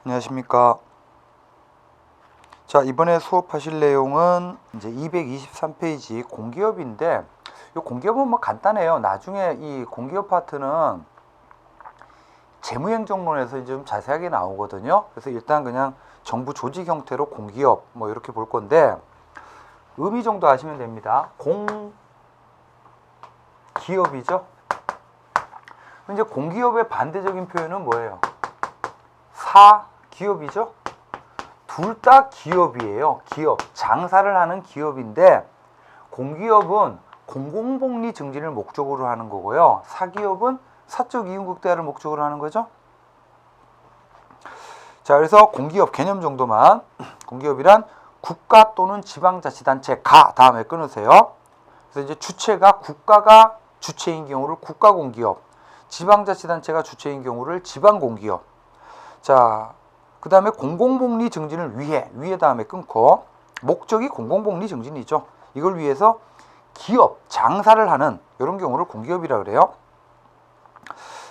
안녕하십니까. 자, 이번에 수업하실 내용은 이제 223페이지 공기업인데, 이 공기업은 뭐 간단해요. 나중에 이 공기업 파트는 재무행정론에서 이제 좀 자세하게 나오거든요. 그래서 일단 그냥 정부 조직 형태로 공기업 뭐 이렇게 볼 건데, 의미 정도 아시면 됩니다. 공기업이죠. 이제 공기업의 반대적인 표현은 뭐예요? 사기업이죠. 둘 다 기업이에요. 기업, 장사를 하는 기업인데, 공기업은 공공복리 증진을 목적으로 하는 거고요. 사기업은 사적 이윤 극대화를 목적으로 하는 거죠. 자, 그래서 공기업 개념 정도만. 공기업이란 국가 또는 지방자치단체가 다음에 끊으세요. 그래서 이제 주체가 국가가 주체인 경우를 국가공기업, 지방자치단체가 주체인 경우를 지방공기업. 자, 그 다음에 공공복리 증진을 위해 다음에 끊고, 목적이 공공복리 증진이죠. 이걸 위해서 기업, 장사를 하는 이런 경우를 공기업이라 그래요.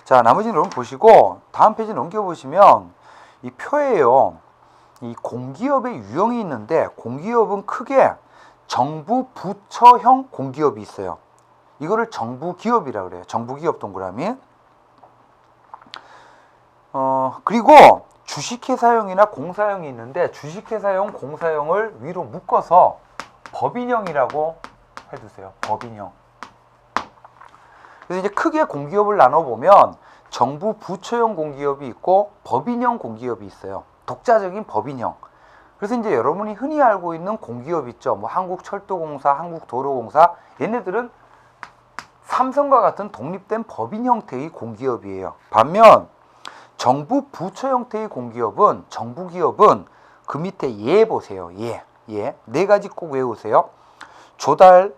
자, 나머지는 여러분 보시고 다음 페이지 넘겨보시면 이 표에요, 이 공기업의 유형이 있는데, 공기업은 크게 정부 부처형 공기업이 있어요. 이거를 정부기업이라 그래요. 정부기업 동그라미. 그리고 주식회사형이나 공사형이 있는데, 주식회사형, 공사형을 위로 묶어서 법인형이라고 해두세요. 법인형. 그래서 이제 크게 공기업을 나눠보면 정부 부처형 공기업이 있고 법인형 공기업이 있어요. 독자적인 법인형. 그래서 이제 여러분이 흔히 알고 있는 공기업 있죠. 뭐 한국철도공사, 한국도로공사, 얘네들은 삼성과 같은 독립된 법인 형태의 공기업이에요. 반면 정부 부처 형태의 공기업은, 정부기업은 그 밑에 얘 보세요. 얘. 네 가지 꼭 외우세요. 조달,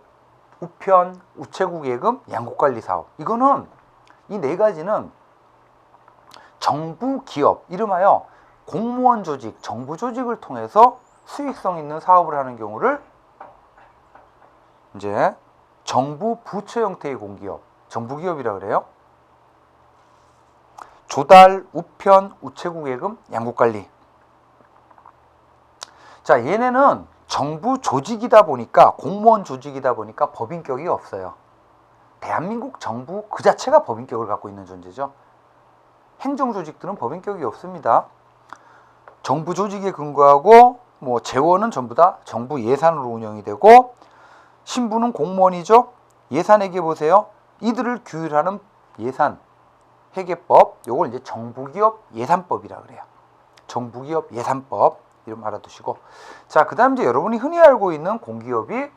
우편, 우체국 예금, 양국관리사업. 이거는, 이 네 가지는 정부기업, 이름하여 공무원 조직, 정부 조직을 통해서 수익성 있는 사업을 하는 경우를 이제 정부 부처 형태의 공기업, 정부기업이라 그래요. 조달, 우편, 우체국 예금, 양국관리. 자, 얘네는 정부 조직이다 보니까, 공무원 조직이다 보니까 법인격이 없어요. 대한민국 정부 그 자체가 법인격을 갖고 있는 존재죠. 행정 조직들은 법인격이 없습니다. 정부 조직에 근거하고, 뭐 재원은 전부 다 정부 예산으로 운영이 되고, 신부는 공무원이죠. 예산회계 보세요. 이들을 규율하는 예산 회계법, 요걸 이제 정부기업 예산법이라 그래요. 정부기업 예산법, 이름 알아두시고. 자, 그 다음 이제 여러분이 흔히 알고 있는 공기업이,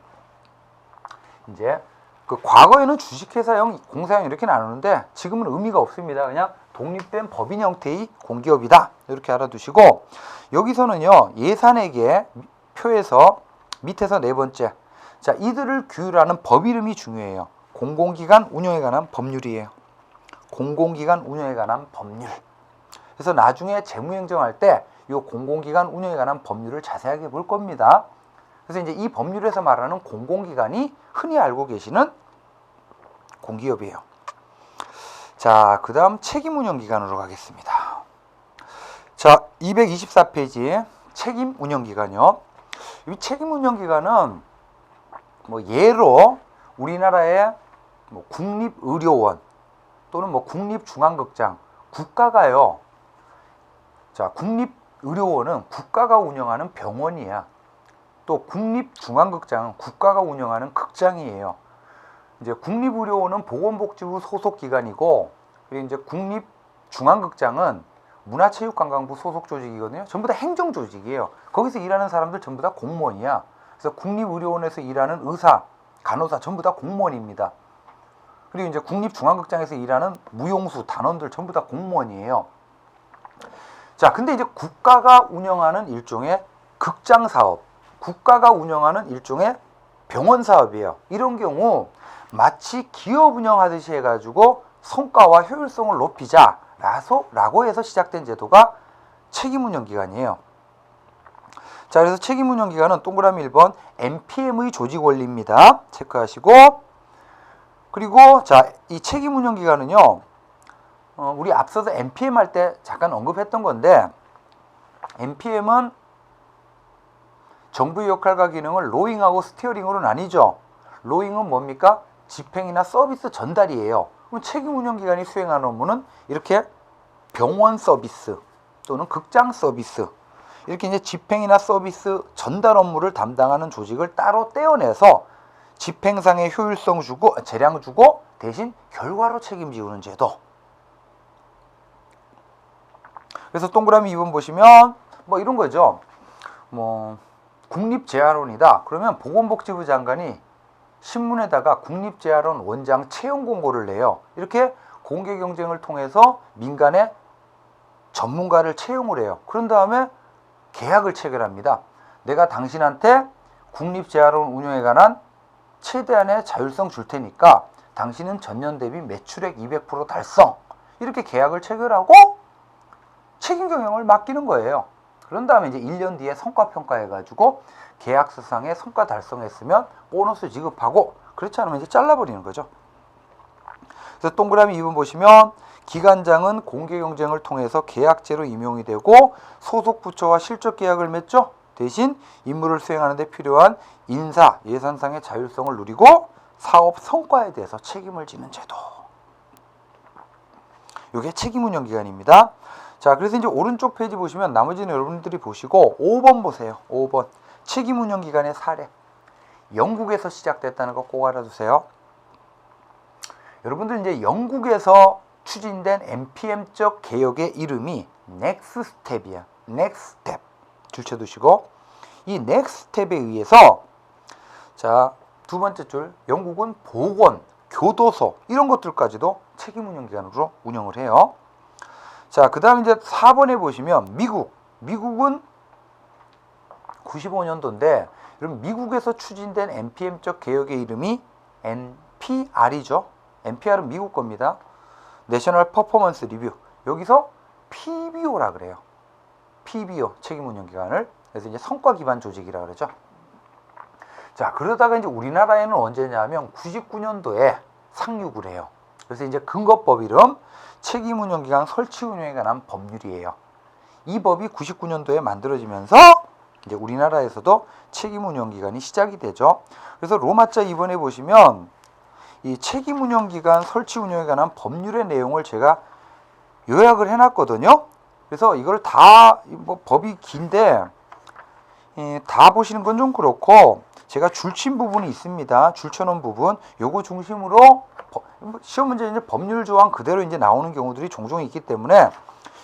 이제 그 과거에는 주식회사형, 공사형 이렇게 나누는데 지금은 의미가 없습니다. 그냥 독립된 법인 형태의 공기업이다, 이렇게 알아두시고, 여기서는요, 예산회계 표에서 밑에서 네 번째, 자, 이들을 규율하는 법 이름이 중요해요. 공공기관 운영에 관한 법률이에요. 공공기관 운영에 관한 법률. 그래서 나중에 재무행정할 때 이 공공기관 운영에 관한 법률을 자세하게 볼 겁니다. 그래서 이제 이 법률에서 말하는 공공기관이 흔히 알고 계시는 공기업이에요. 자, 그 다음 책임운영기관으로 가겠습니다. 자, 224페이지 책임운영기관이요. 이 책임운영기관은 뭐 예로 우리나라의 뭐 국립의료원 또는 뭐 국립중앙극장, 국가가요. 자, 국립의료원은 국가가 운영하는 병원이야. 또 국립중앙극장은 국가가 운영하는 극장이에요. 이제 국립의료원은 보건복지부 소속 기관이고, 그리고 이제 국립중앙극장은 문화체육관광부 소속 조직이거든요. 전부 다 행정 조직이에요. 거기서 일하는 사람들 전부 다 공무원이야. 그래서 국립의료원에서 일하는 의사, 간호사 전부 다 공무원입니다. 그리고 이제 국립중앙극장에서 일하는 무용수, 단원들 전부 다 공무원이에요. 자, 근데 이제 국가가 운영하는 일종의 극장 사업, 국가가 운영하는 일종의 병원 사업이에요. 이런 경우 마치 기업 운영하듯이 해가지고 성과와 효율성을 높이자라고 해서 시작된 제도가 책임운영기관이에요. 자, 그래서 책임운영기관은 동그라미 1번 NPM의 조직 원리입니다. 체크하시고, 그리고 자, 이 책임운영기관은요, 우리 앞서서 NPM 할 때 잠깐 언급했던 건데, NPM은 정부의 역할과 기능을 로잉하고 스티어링으로 나뉘죠. 로잉은 뭡니까? 집행이나 서비스 전달이에요. 그럼 책임운영기관이 수행하는 업무는 이렇게 병원 서비스 또는 극장 서비스, 이렇게 이제 집행이나 서비스 전달 업무를 담당하는 조직을 따로 떼어내서 집행상의 효율성 주고 재량 주고 대신 결과로 책임지우는 제도. 그래서 동그라미 2번 보시면 뭐 이런 거죠. 뭐 국립재활원이다. 그러면 보건복지부 장관이 신문에다가 국립재활원 원장 채용 공고를 내요. 이렇게 공개 경쟁을 통해서 민간의 전문가를 채용을 해요. 그런 다음에 계약을 체결합니다. 내가 당신한테 국립재활원 운영에 관한 최대한의 자율성 줄 테니까 당신은 전년 대비 매출액 200% 달성, 이렇게 계약을 체결하고 책임 경영을 맡기는 거예요. 그런 다음에 이제 1년 뒤에 성과 평가해가지고 계약서상에 성과 달성했으면 보너스 지급하고, 그렇지 않으면 이제 잘라버리는 거죠. 그래서 동그라미 2번 보시면 기관장은 공개 경쟁을 통해서 계약제로 임용이 되고 소속 부처와 실적 계약을 맺죠. 대신 임무를 수행하는 데 필요한 인사, 예산상의 자율성을 누리고 사업 성과에 대해서 책임을 지는 제도. 이게 책임운영기관입니다. 자, 그래서 이제 오른쪽 페이지 보시면 나머지는 여러분들이 보시고 5번 보세요. 5번. 책임운영기관의 사례. 영국에서 시작됐다는 거 꼭 알아두세요. 여러분들 이제 영국에서 추진된 NPM적 개혁의 이름이 넥스트 스텝이야. 넥스트 스텝. 줄쳐두시고 이 넥스트 스텝에 의해서 자, 두 번째 줄 영국은 보건, 교도소 이런 것들까지도 책임운영기관으로 운영을 해요. 자, 그 다음에 이제 4번에 보시면 미국은 95년도인데 그럼 미국에서 추진된 NPM적 개혁의 이름이 NPR이죠. NPR은 미국 겁니다. 내셔널 퍼포먼스 리뷰. 여기서 PBO라 그래요. PBO 책임운영기관을. 그래서 이제 성과 기반 조직이라 그러죠. 자, 그러다가 이제 우리나라에는 언제냐면 99년도에 상륙을 해요. 그래서 이제 근거법 이름 책임운영기관 설치 운영에 관한 법률이에요. 이 법이 99년도에 만들어지면서 이제 우리나라에서도 책임운영기관이 시작이 되죠. 그래서 로마자 2번에 보시면 이 책임운영기관 설치 운영에 관한 법률의 내용을 제가 요약을 해놨거든요. 그래서 이걸 다 뭐 법이 긴데 다 보시는 건 좀 그렇고 제가 줄친 부분이 있습니다. 줄쳐놓은 부분 요거 중심으로 시험 문제 이제 법률 조항 그대로 이제 나오는 경우들이 종종 있기 때문에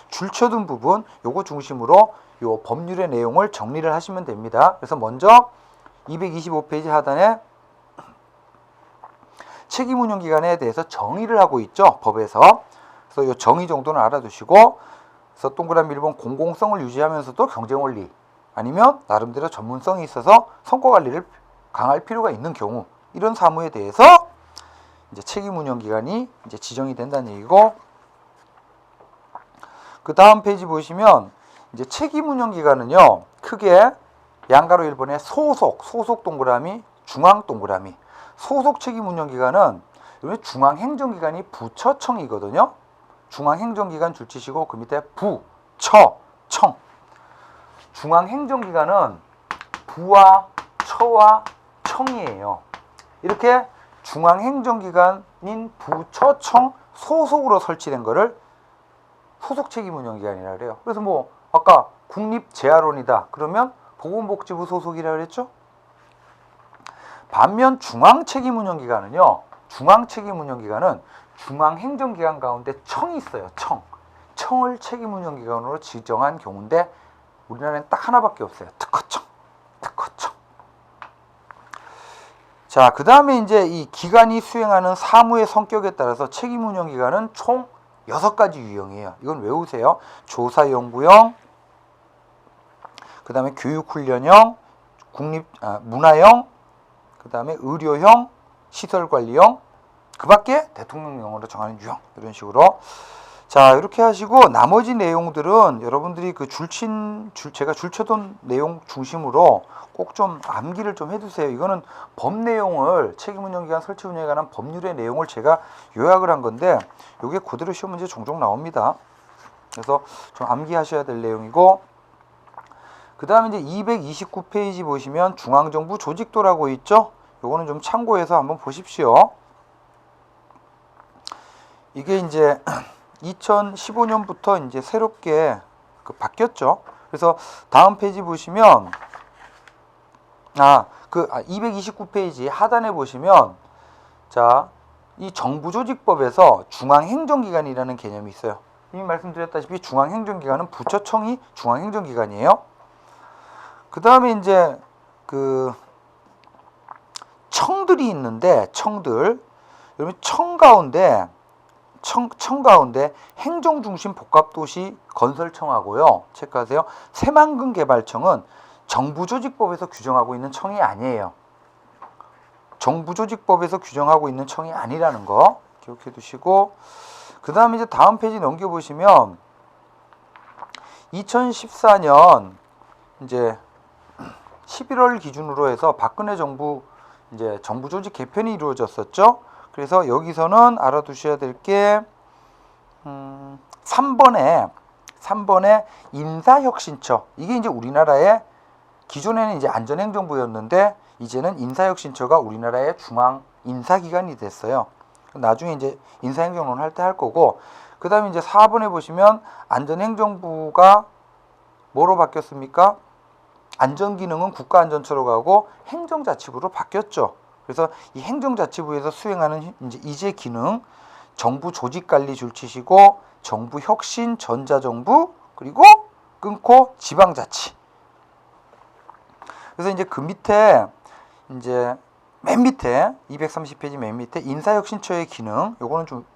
줄쳐둔 부분 요거 중심으로 요 법률의 내용을 정리를 하시면 됩니다. 그래서 먼저 225페이지 하단에 책임운영기관에 대해서 정의를 하고 있죠. 법에서. 그래서 이 정의 정도는 알아두시고 그래서 동그라미 1번 공공성을 유지하면서도 경쟁원리 아니면 나름대로 전문성이 있어서 성과관리를 강할 필요가 있는 경우 이런 사무에 대해서 이제 책임운영기관이 이제 지정이 된다는 얘기고 그 다음 페이지 보시면 이제 책임운영기관은요 크게 양가로 1번에 소속 동그라미 중앙 동그라미 소속 책임운영기관은 중앙행정기관이 부처청이거든요. 중앙행정기관 줄치시고 그 밑에 부처청. 중앙행정기관은 부와 처와 청이에요. 이렇게 중앙행정기관인 부처청 소속으로 설치된 거를 소속책임운영기관이라 그래요. 그래서 뭐 아까 국립재활원이다 그러면 보건복지부 소속이라 그랬죠. 반면 중앙책임운영기관은요. 중앙책임운영기관은 중앙행정기관 가운데 청이 있어요. 청을 책임운영기관으로 지정한 경우인데 우리나라에는 딱 하나밖에 없어요. 특허청. 자, 그 다음에 이제 이 기관이 수행하는 사무의 성격에 따라서 책임운영기관은 총 6가지 유형이에요. 이건 외우세요. 조사연구형, 그 다음에 교육훈련형, 문화형, 그 다음에 의료형, 시설관리형, 그 밖에 대통령령으로 정하는 유형 이런 식으로. 자, 이렇게 하시고 나머지 내용들은 여러분들이 그 제가 줄쳐둔 내용 중심으로 꼭 좀 암기를 좀 해두세요. 이거는 법 내용을 책임운영기관 설치 운영에 관한 법률의 내용을 제가 요약을 한 건데 이게 그대로 시험 문제 종종 나옵니다. 그래서 좀 암기하셔야 될 내용이고 그 다음에 이제 229페이지 보시면 중앙정부 조직도라고 있죠. 요거는 좀 참고해서 한번 보십시오. 이게 이제 2015년부터 이제 새롭게 바뀌었죠. 그래서 다음 페이지 보시면 229페이지 하단에 보시면 자, 이 정부조직법에서 중앙행정기관이라는 개념이 있어요. 이미 말씀드렸다시피 중앙행정기관은 부처청이 중앙행정기관이에요. 그 다음에 이제 그 청들이 있는데 청들 여러분 청 가운데 행정중심 복합도시 건설청하고요. 체크하세요. 새만금개발청은 정부조직법에서 규정하고 있는 청이 아니에요. 정부조직법에서 규정하고 있는 청이 아니라는 거 기억해 두시고, 그 다음에 이제 다음 페이지 넘겨보시면 2014년 이제 11월 기준으로 해서 박근혜 정부 이제 정부조직 개편이 이루어졌었죠. 그래서 여기서는 알아두셔야 될 게 3번에 인사혁신처, 이게 이제 우리나라의 기존에는 이제 안전행정부였는데 이제는 인사혁신처가 우리나라의 중앙 인사기관이 됐어요. 나중에 이제 인사행정론 할 때 할 거고, 그 다음에 이제 4번에 보시면 안전행정부가 뭐로 바뀌었습니까? 안전기능은 국가안전처로 가고 행정자치부로 바뀌었죠. 그래서 이 행정자치부에서 수행하는 이제 기능, 정부 조직관리 줄치시고 정부혁신, 전자정부, 그리고 끊고 지방자치. 그래서 이제 그 밑에 이제 맨 밑에 230페이지 맨 밑에 인사혁신처의 기능, 요거는 좀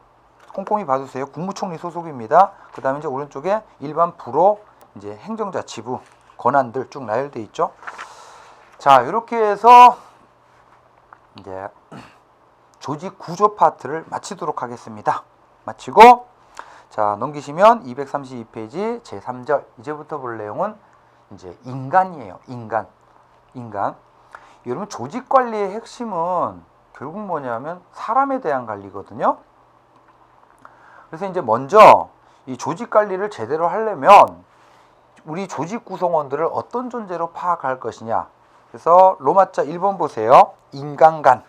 꼼꼼히 봐주세요. 국무총리 소속입니다. 그 다음에 이제 오른쪽에 일반 부로 이제 행정자치부 권한들 쭉 나열돼 있죠. 자, 이렇게 해서 이제 조직 구조 파트를 마치도록 하겠습니다. 마치고 자 넘기시면 232페이지 제3절 이제부터 볼 내용은 이제 인간이에요. 인간. 여러분 조직 관리의 핵심은 결국 뭐냐면 사람에 대한 관리거든요. 그래서 이제 먼저 이 조직 관리를 제대로 하려면 우리 조직 구성원들을 어떤 존재로 파악할 것이냐. 그래서 로마자 1번 보세요. 인간관.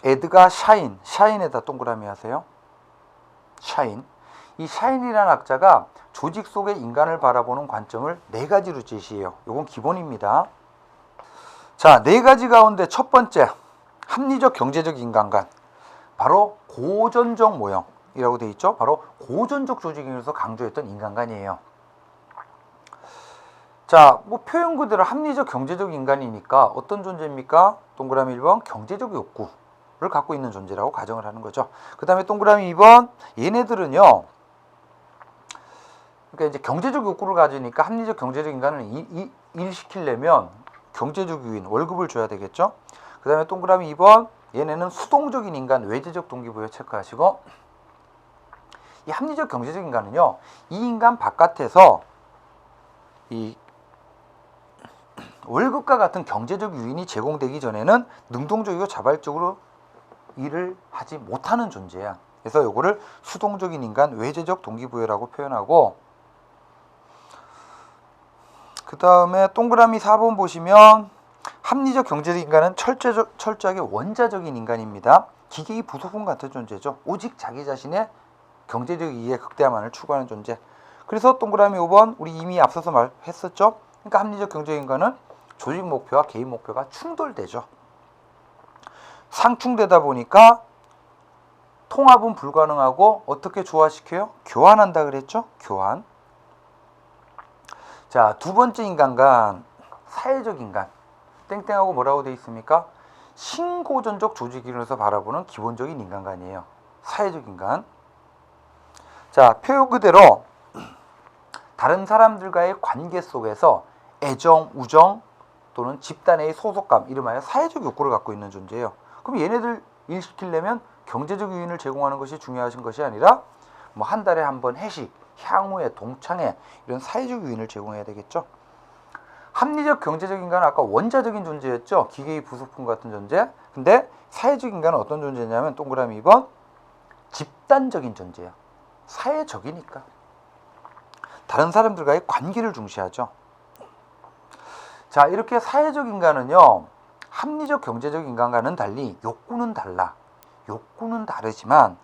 에드가 샤인에다 동그라미 하세요. 샤인. 이 샤인이라는 학자가 조직 속의 인간을 바라보는 관점을 4가지로 제시해요. 이건 기본입니다. 자, 4가지 가운데 첫 번째, 합리적 경제적 인간관. 바로 고전적 모형이라고 되어 있죠. 바로 고전적 조직에서 강조했던 인간관이에요. 자, 뭐 표현 그대로 합리적 경제적 인간이니까 어떤 존재입니까? 동그라미 1번 경제적 욕구를 갖고 있는 존재라고 가정을 하는 거죠. 그 다음에 동그라미 2번 얘네들은요, 그러니까 이제 경제적 욕구를 가지니까 합리적 경제적 인간을 일시키려면 경제적 유인, 월급을 줘야 되겠죠. 그 다음에 동그라미 2번 얘네는 수동적인 인간, 외재적 동기부여 체크하시고, 이 합리적 경제적 인간은요, 이 인간 바깥에서 이 월급과 같은 경제적 유인이 제공되기 전에는 능동적이고 자발적으로 일을 하지 못하는 존재야. 그래서 요거를 수동적인 인간, 외재적 동기부여라고 표현하고, 그 다음에 동그라미 4번 보시면 합리적 경제적 인간은 철저하게 원자적인 인간입니다. 기계의 부속품 같은 존재죠. 오직 자기 자신의 경제적 이익의 극대화만을 추구하는 존재. 그래서 동그라미 5번 우리 이미 앞서서 말했었죠. 그러니까 합리적 경제적 인간은 조직 목표와 개인 목표가 충돌되죠. 상충되다 보니까 통합은 불가능하고 어떻게 조화시켜요? 교환한다 그랬죠? 교환. 자, 두 번째 인간관, 사회적 인간. 땡땡하고 뭐라고 되어 있습니까? 신고전적 조직 이론에서 바라보는 기본적인 인간관이에요. 사회적 인간. 자, 표현 그대로 다른 사람들과의 관계 속에서 애정, 우정 또는 집단의 소속감, 이름하여 사회적 욕구를 갖고 있는 존재예요. 그럼 얘네들 일시키려면 경제적 유인을 제공하는 것이 중요하신 것이 아니라 뭐 한 달에 한 번 회식, 향후에, 동창회 이런 사회적 유인을 제공해야 되겠죠. 합리적 경제적 인간은 아까 원자적인 존재였죠. 기계의 부속품 같은 존재. 근데 사회적 인간은 어떤 존재냐면 동그라미 2번 집단적인 존재예요. 사회적이니까. 다른 사람들과의 관계를 중시하죠. 자, 이렇게 사회적 인간은요, 합리적 경제적 인간과는 달리 욕구는 달라. 욕구는 다르지만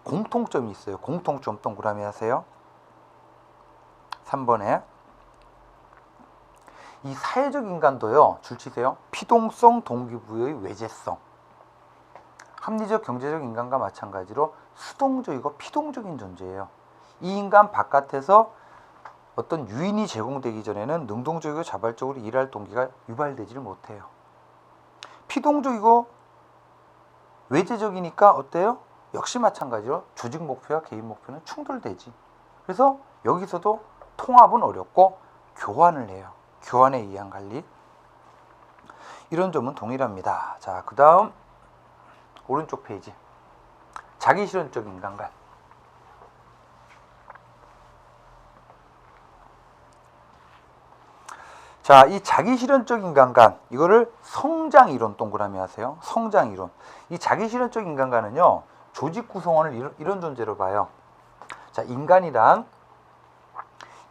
공통점이 있어요. 공통점 동그라미 하세요. 3번에 이 사회적 인간도요, 줄치세요. 피동성 동기부여의 외재성. 합리적 경제적 인간과 마찬가지로 수동적이고 피동적인 존재예요. 이 인간 바깥에서 어떤 유인이 제공되기 전에는 능동적이고 자발적으로 일할 동기가 유발되지를 못해요. 피동적이고 외재적이니까 어때요? 역시 마찬가지로 조직 목표와 개인 목표는 충돌되지. 그래서 여기서도 통합은 어렵고 교환을 해요. 교환에 의한 관리. 이런 점은 동일합니다. 자, 그 다음 오른쪽 페이지. 자기실현적 인간관. 자, 이 자기실현적 인간관, 이거를 성장이론 동그라미 하세요. 성장이론. 이 자기실현적 인간관은요, 조직 구성원을 이런 존재로 봐요. 자, 인간이란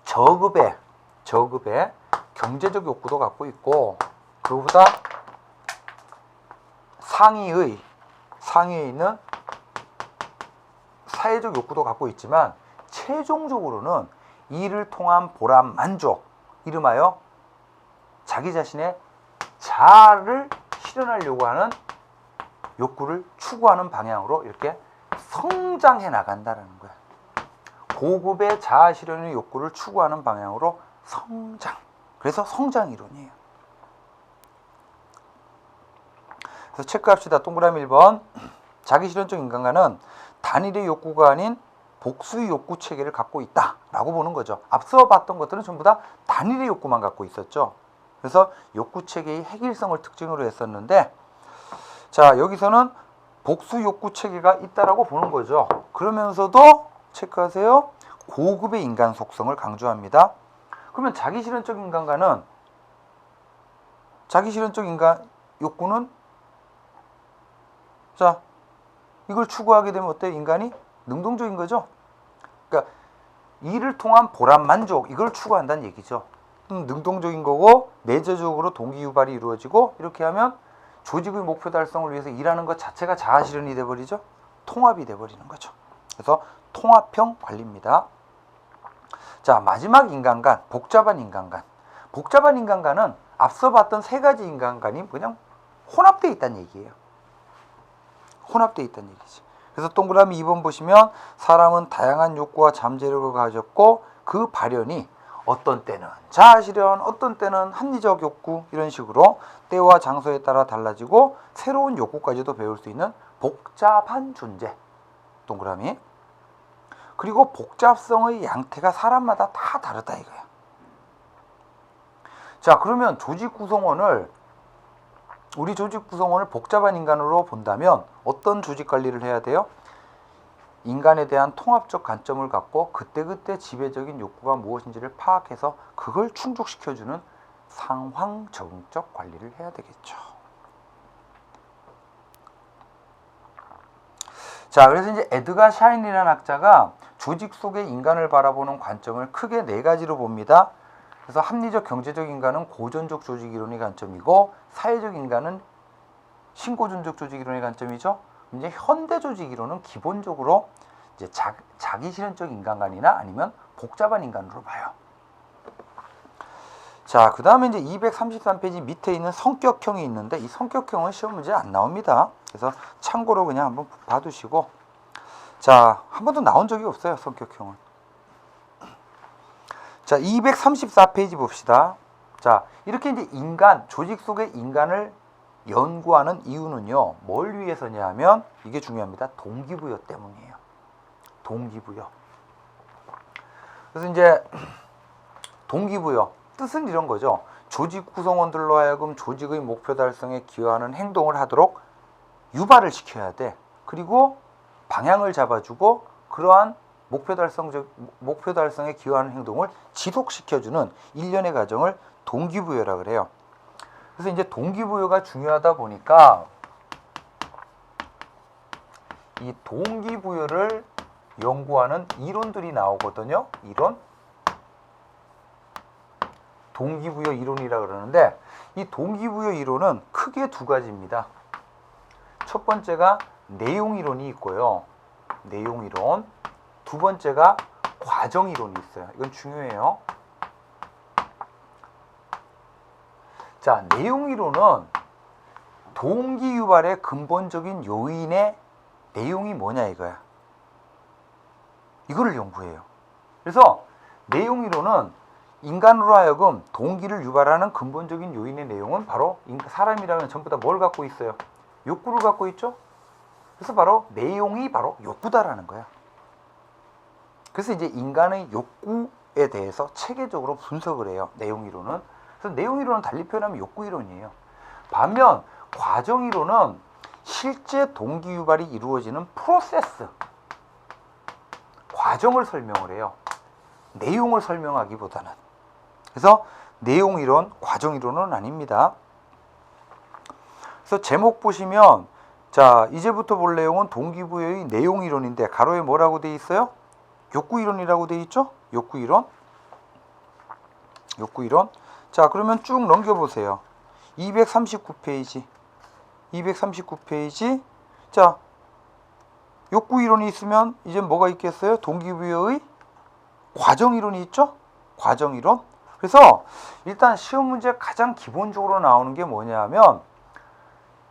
저급의 경제적 욕구도 갖고 있고, 그보다 상위에 있는 사회적 욕구도 갖고 있지만, 최종적으로는 이를 통한 보람, 만족, 이름하여 자기 자신의 자아를 실현하려고 하는 욕구를 추구하는 방향으로 이렇게 성장해 나간다는 거예요. 고급의 자아 실현의 욕구를 추구하는 방향으로 성장. 그래서 성장 이론이에요. 그래서 체크합시다. 동그라미 1번. 자기 실현적 인간과는 단일의 욕구가 아닌 복수의 욕구 체계를 갖고 있다라고 보는 거죠. 앞서 봤던 것들은 전부 다 단일의 욕구만 갖고 있었죠. 그래서 욕구 체계의 획일성을 특징으로 했었는데, 자, 여기서는 복수 욕구 체계가 있다라고 보는 거죠. 그러면서도 체크하세요. 고급의 인간 속성을 강조합니다. 그러면 자기실현적 인간과는, 자기실현적 인간 욕구는, 자, 이걸 추구하게 되면 어때요? 인간이 능동적인 거죠. 그러니까 이를 통한 보람, 만족, 이걸 추구한다는 얘기죠. 능동적인 거고 내재적으로 동기 유발이 이루어지고, 이렇게 하면 조직의 목표 달성을 위해서 일하는 것 자체가 자아 실현이 돼버리죠. 통합이 돼버리는 거죠. 그래서 통합형 관리입니다. 자, 마지막 인간관, 복잡한 인간관. 복잡한 인간관은 앞서 봤던 세 가지 인간관이 그냥 혼합되어 있다는 얘기예요. 혼합되어 있다는 얘기지. 그래서 동그라미 2번 보시면 사람은 다양한 욕구와 잠재력을 가졌고, 그 발현이 어떤 때는 자아실현, 어떤 때는 합리적 욕구, 이런 식으로 때와 장소에 따라 달라지고 새로운 욕구까지도 배울 수 있는 복잡한 존재. 동그라미. 그리고 복잡성의 양태가 사람마다 다 다르다 이거야. 자, 그러면 우리 조직 구성원을 복잡한 인간으로 본다면 어떤 조직 관리를 해야 돼요? 인간에 대한 통합적 관점을 갖고 그때그때 지배적인 욕구가 무엇인지를 파악해서 그걸 충족시켜주는 상황 적응적 관리를 해야 되겠죠. 자, 그래서 이제 에드가 샤인이라는 학자가 조직 속의 인간을 바라보는 관점을 크게 네 가지로 봅니다. 그래서 합리적 경제적 인간은 고전적 조직 이론의 관점이고, 사회적 인간은 신고전적 조직 이론의 관점이죠. 이제 현대 조직 이론은 기본적으로 이제 자기 실현적 인간관이나 아니면 복잡한 인간으로 봐요. 자, 그 다음에 이제 233페이지 밑에 있는 성격형이 있는데, 이 성격형은 시험 문제 안 나옵니다. 그래서 참고로 그냥 한번 봐두시고, 자, 한 번도 나온 적이 없어요, 성격형은. 자, 234페이지 봅시다. 자, 이렇게 이제 조직 속의 인간을 연구하는 이유는요, 뭘 위해서냐 하면, 이게 중요합니다. 동기부여 때문이에요. 동기부여. 그래서 이제 동기부여, 뜻은 이런 거죠. 조직 구성원들로 하여금 조직의 목표 달성에 기여하는 행동을 하도록 유발을 시켜야 돼. 그리고 방향을 잡아주고, 그러한 목표 달성에 기여하는 행동을 지속시켜주는 일련의 과정을 동기부여라 그래요. 그래서 이제 동기부여가 중요하다 보니까 이 동기부여를 연구하는 이론들이 나오거든요. 이론. 동기부여 이론이라 그러는데, 이 동기부여 이론은 크게 두 가지입니다. 첫 번째가 내용 이론이 있고요. 내용 이론. 두 번째가 과정 이론이 있어요. 이건 중요해요. 자, 내용 이론은 동기 유발의 근본적인 요인의 내용이 뭐냐 이거야. 이거를 연구해요. 그래서 내용 이론은 인간으로 하여금 동기를 유발하는 근본적인 요인의 내용은 바로 사람이라면 전부 다 뭘 갖고 있어요? 욕구를 갖고 있죠? 그래서 바로 내용이 바로 욕구다라는 거야. 그래서 이제 인간의 욕구에 대해서 체계적으로 분석을 해요. 내용 이론은. 그래서 내용 이론은 달리 표현하면 욕구 이론이에요. 반면 과정 이론은 실제 동기 유발이 이루어지는 프로세스, 과정을 설명을 해요. 내용을 설명하기보다는. 그래서 내용 이론, 과정 이론은 아닙니다. 그래서 제목 보시면, 자, 이제부터 볼 내용은 동기부여의 내용 이론인데 가로에 뭐라고 돼 있어요? 욕구 이론이라고 돼 있죠? 욕구 이론. 욕구 이론. 자, 그러면 쭉 넘겨보세요. 239페이지. 239페이지. 자, 욕구 이론이 있으면 이제 뭐가 있겠어요? 동기부여의 과정 이론이 있죠? 과정 이론. 그래서 일단 시험 문제 가장 기본적으로 나오는 게 뭐냐면,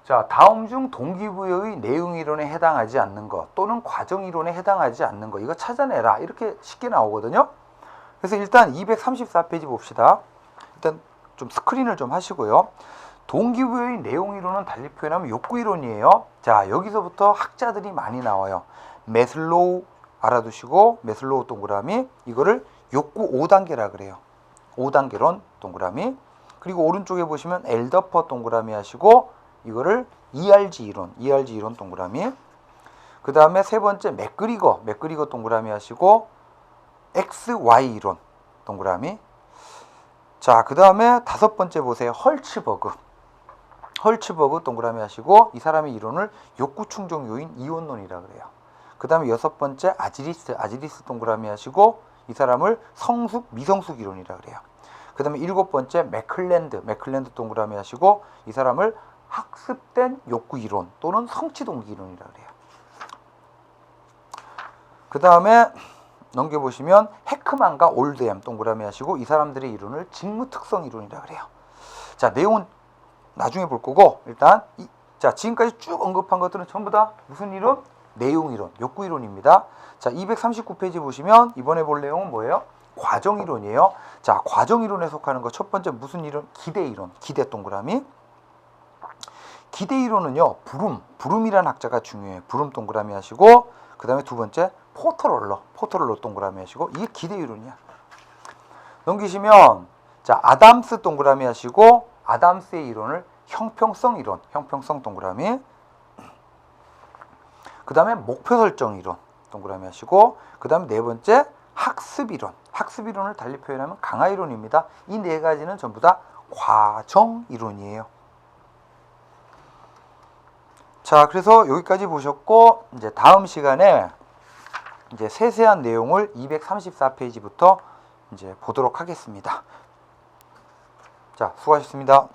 자, 다음 중 동기부여의 내용 이론에 해당하지 않는 것 또는 과정 이론에 해당하지 않는 것, 이거 찾아내라. 이렇게 쉽게 나오거든요. 그래서 일단 234페이지 봅시다. 일단 좀 스크린을 좀 하시고요. 동기부여의 내용 이론은 달리 표현하면 욕구 이론이에요. 자, 여기서부터 학자들이 많이 나와요. 매슬로우 알아두시고, 매슬로우 동그라미, 이거를 욕구 5단계라 그래요. 5단계론 동그라미. 그리고 오른쪽에 보시면 엘더퍼 동그라미 하시고, 이거를 ERG 이론 동그라미. 그 다음에 세 번째 맥그리거 동그라미 하시고, XY 이론 동그라미. 자, 그 다음에 다섯 번째 보세요. 헐츠버그 동그라미 하시고, 이 사람의 이론을 욕구 충족 요인 이원론이라 그래요. 그 다음에 여섯 번째 아지리스 동그라미 하시고, 이 사람을 성숙 미성숙 이론이라 그래요. 그 다음에 일곱 번째 맥클랜드 동그라미 하시고, 이 사람을 학습된 욕구 이론 또는 성취 동기 이론이라 그래요. 그 다음에 넘겨보시면 헤크만과 올드햄 동그라미 하시고, 이 사람들의 이론을 직무 특성 이론이라 그래요. 자, 내용은 나중에 볼 거고, 일단 자, 지금까지 쭉 언급한 것들은 전부 다 무슨 이론? 내용 이론, 욕구 이론입니다. 자, 239페이지 보시면 이번에 볼 내용은 뭐예요? 과정 이론이에요. 자, 과정 이론에 속하는 거 첫 번째 무슨 이론? 기대 이론, 기대 동그라미. 기대 이론은요, 브룸이라는 학자가 중요해요. 브룸 동그라미 하시고, 그 다음에 두 번째 포터롤러 동그라미 하시고, 이게 기대 이론이야. 넘기시면, 자, 아담스 동그라미 하시고, 아담스의 이론을 형평성 이론, 형평성 동그라미. 그 다음에 목표 설정 이론 동그라미 하시고, 그 다음에 네 번째 학습 이론을 달리 표현하면 강화 이론입니다. 이 네 가지는 전부 다 과정 이론이에요. 자, 그래서 여기까지 보셨고, 이제 다음 시간에 이제 세세한 내용을 234페이지부터 이제 보도록 하겠습니다. 자, 수고하셨습니다.